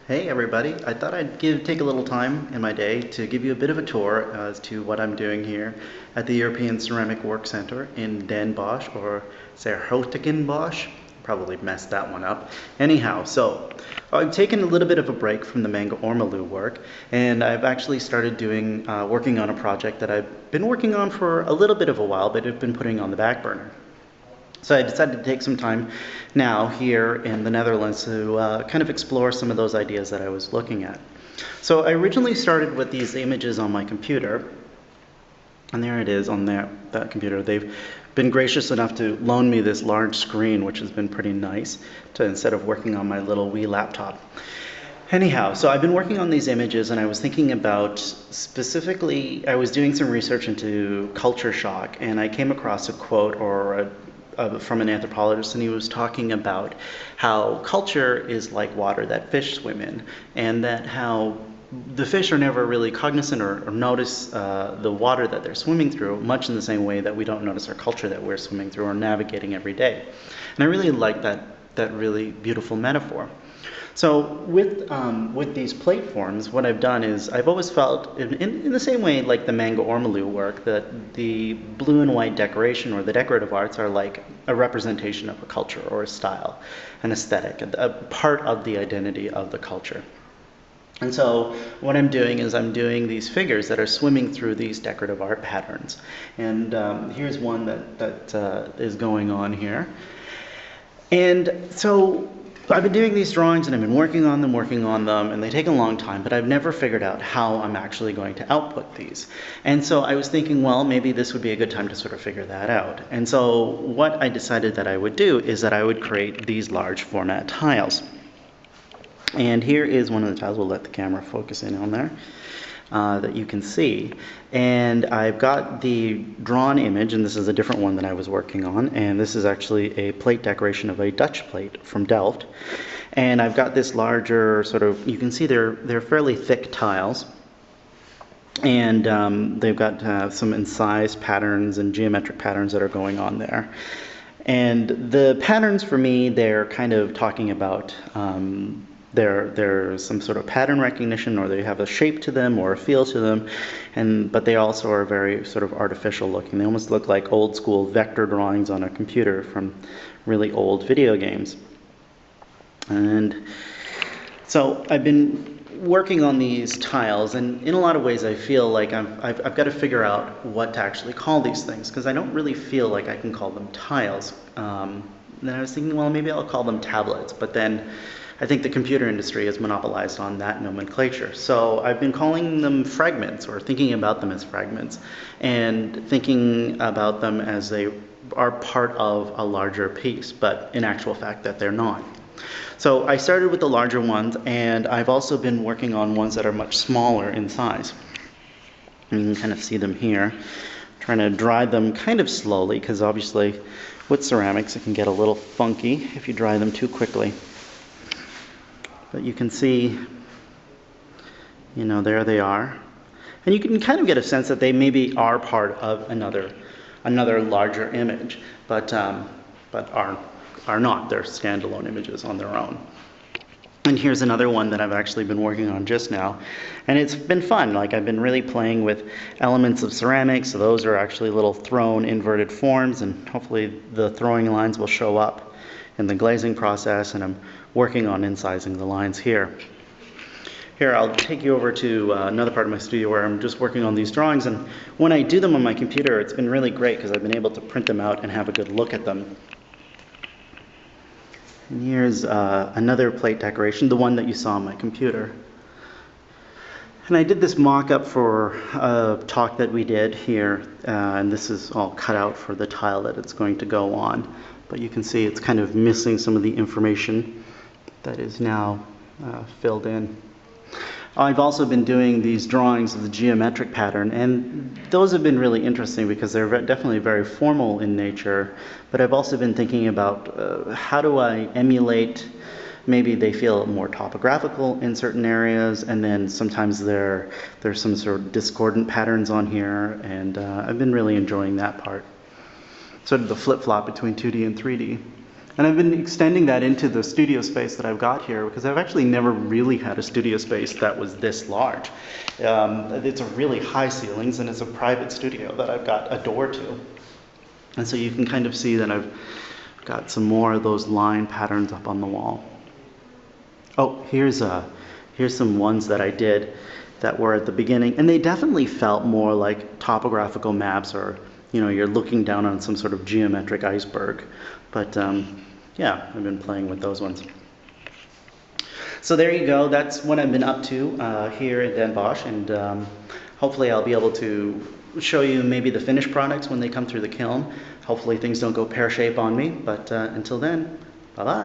Hey everybody, I thought I'd take a little time in my day to give you a bit of a tour as to what I'm doing here at the European Ceramic Work Center in Den Bosch, or Bosch. Probably messed that one up. Anyhow, so I've taken a little bit of a break from the manga ormolu work, and I've actually started working on a project that I've been working on for a little bit of a while, but I've been putting on the back burner. So I decided to take some time now here in the Netherlands to kind of explore some of those ideas that I was looking at. So I originally started with these images on my computer, and there it is on that computer. They've been gracious enough to loan me this large screen, which has been pretty nice, instead of working on my little Wii laptop. Anyhow, so I've been working on these images, and I was thinking about specifically, I was doing some research into culture shock, and I came across a quote from an anthropologist, and he was talking about how culture is like water that fish swim in, and that how the fish are never really cognizant or notice the water that they're swimming through, much in the same way that we don't notice our culture that we're swimming through or navigating every day. And I really like that really beautiful metaphor. So with these plate forms, what I've done is I've always felt, in the same way like the manga ormolu work, that the blue and white decoration or the decorative arts are like a representation of a culture or a style, an aesthetic, a part of the identity of the culture. And so what I'm doing is I'm doing these figures that are swimming through these decorative art patterns. And here's one that is going on here. And so I've been doing these drawings, and I've been working on them, and they take a long time, but I've never figured out how I'm actually going to output these. And so I was thinking, well, maybe this would be a good time to sort of figure that out. And so what I decided that I would do is that I would create these large format tiles. And here is one of the tiles. We'll let the camera focus in on there. That you can see. And I've got the drawn image, and this is a different one that I was working on, and this is actually a plate decoration of a Dutch plate from Delft. And I've got this larger sort of, you can see they're fairly thick tiles, and they've got some incised patterns and geometric patterns that are going on there. And the patterns for me, they're kind of talking about there's some sort of pattern recognition, or they have a shape to them or a feel to them, but they also are very sort of artificial looking. They almost look like old school vector drawings on a computer from really old video games. And so I've been working on these tiles, and in a lot of ways I feel like I've got to figure out what to actually call these things, because I don't really feel like I can call them tiles. Then I was thinking, well, maybe I'll call them tablets, but then I think the computer industry has monopolized on that nomenclature. So I've been calling them fragments, or thinking about them as fragments, and thinking about them as they are part of a larger piece, but in actual fact that they're not. So I started with the larger ones, and I've also been working on ones that are much smaller in size. And you can kind of see them here. I'm trying to dry them kind of slowly, because obviously with ceramics it can get a little funky if you dry them too quickly. But you can see, there they are. And you can kind of get a sense that they maybe are part of another larger image, but are not. They're standalone images on their own. And here's another one that I've actually been working on just now. And it's been fun. Like, I've been really playing with elements of ceramics. So those are actually little thrown inverted forms, and hopefully the throwing lines will show up in the glazing process, and I'm working on incising the lines here. Here, I'll take you over to another part of my studio where I'm just working on these drawings, and when I do them on my computer, it's been really great because I've been able to print them out and have a good look at them. And here's another plate decoration, the one that you saw on my computer. And I did this mock-up for a talk that we did here, and this is all cut out for the tile that it's going to go on. But you can see it's kind of missing some of the information that is now filled in. I've also been doing these drawings of the geometric pattern, and those have been really interesting because they're definitely very formal in nature, but I've also been thinking about how do I emulate, maybe they feel more topographical in certain areas, and then sometimes there's some sort of discordant patterns on here, and I've been really enjoying that part. Sort of the flip-flop between 2D and 3D. And I've been extending that into the studio space that I've got here because I've actually never really had a studio space that was this large. It's a really high ceilings and it's a private studio that I've got a door to. And so you can kind of see that I've got some more of those line patterns up on the wall. Oh, here's some ones that I did that were at the beginning, and they definitely felt more like topographical maps, or you're looking down on some sort of geometric iceberg. But yeah, I've been playing with those ones. So there you go. That's what I've been up to here in Den Bosch, and hopefully I'll be able to show you maybe the finished products when they come through the kiln. Hopefully things don't go pear-shaped on me, but until then, bye-bye.